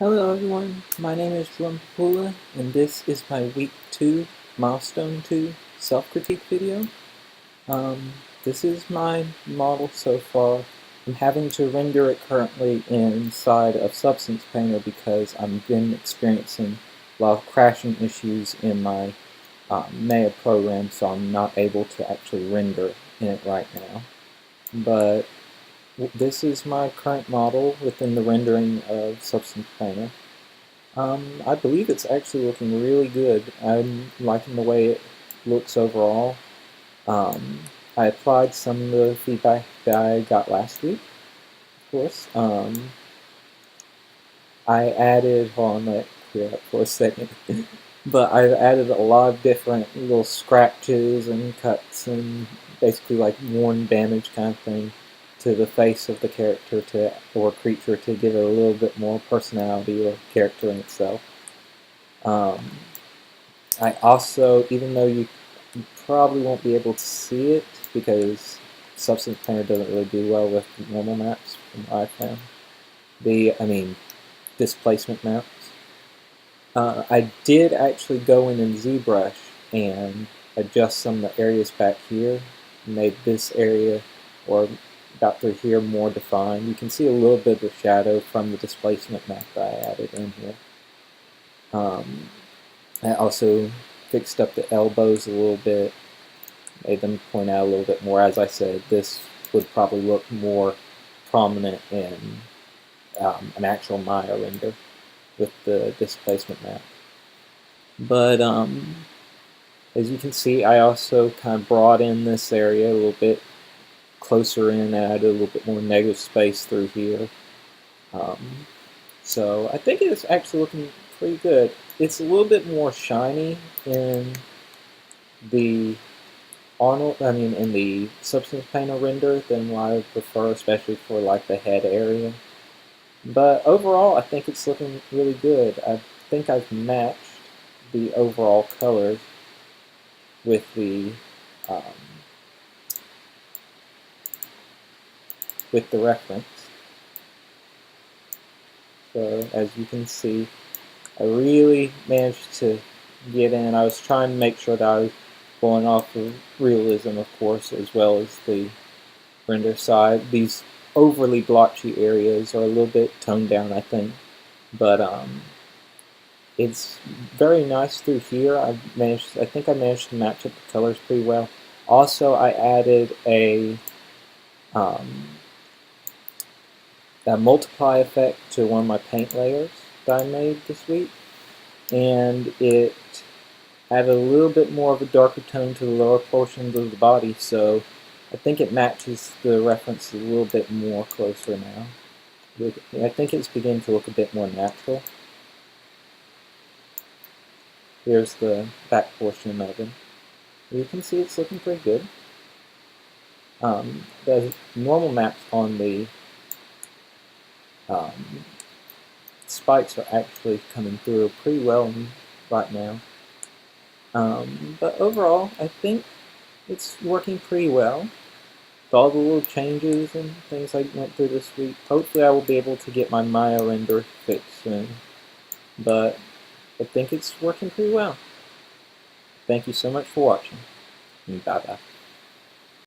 Hello everyone, my name is Popoola, and this is my week 2, milestone 2 self-critique video. This is my model so far. I'm having to render it currently inside of Substance Painter because I've been experiencing a lot of crashing issues in my Maya program, so I'm not able to actually render in it right now. But this is my current model within the rendering of Substance Painter. I believe it's actually looking really good. I'm liking the way it looks overall. Um, I applied some of the feedback that I got last week, of course. I added, hold on, let clear up for a second. But I've added a lot of different little scratches and cuts and basically like worn damage kind of thing to the face of the character or creature to give it a little bit more personality or character in itself. Um, I also, even though you probably won't be able to see it because Substance Painter doesn't really do well with normal maps from what I found. Displacement maps. I did actually go in ZBrush and adjust some of the areas back here, made this area, or about through here, more defined. You can see a little bit of shadow from the displacement map that I added in here. I also fixed up the elbows a little bit, made them point out a little bit more. As I said, this would probably look more prominent in an actual Maya render with the displacement map. But as you can see, I also kind of brought in this area a little bit closer in, added a little bit more negative space through here. So I think it's actually looking pretty good. It's a little bit more shiny in the in the Substance Painter render than what I prefer, especially for like the head area. But overall, I think it's looking really good. I think I've matched the overall colors with um, the reference. So as you can see, I really managed to get in. I was trying to make sure that I was going off of realism, of course, as well as the render side. These overly blotchy areas are a little bit toned down, I think, but it's very nice through here. I think I managed to match up the colors pretty well. Also, I added um, a multiply effect to one of my paint layers that I made this week, and it added a little bit more of a darker tone to the lower portions of the body, so I think it matches the reference a little bit more closer now. I think it's beginning to look a bit more natural. Here's the back portion of it. You can see it's looking pretty good. The normal maps on the um, spikes are actually coming through pretty well right now. But overall, I think it's working pretty well. With all the little changes and things I went through this week, hopefully I will be able to get my Maya render fixed soon. But I think it's working pretty well. Thank you so much for watching. Bye bye.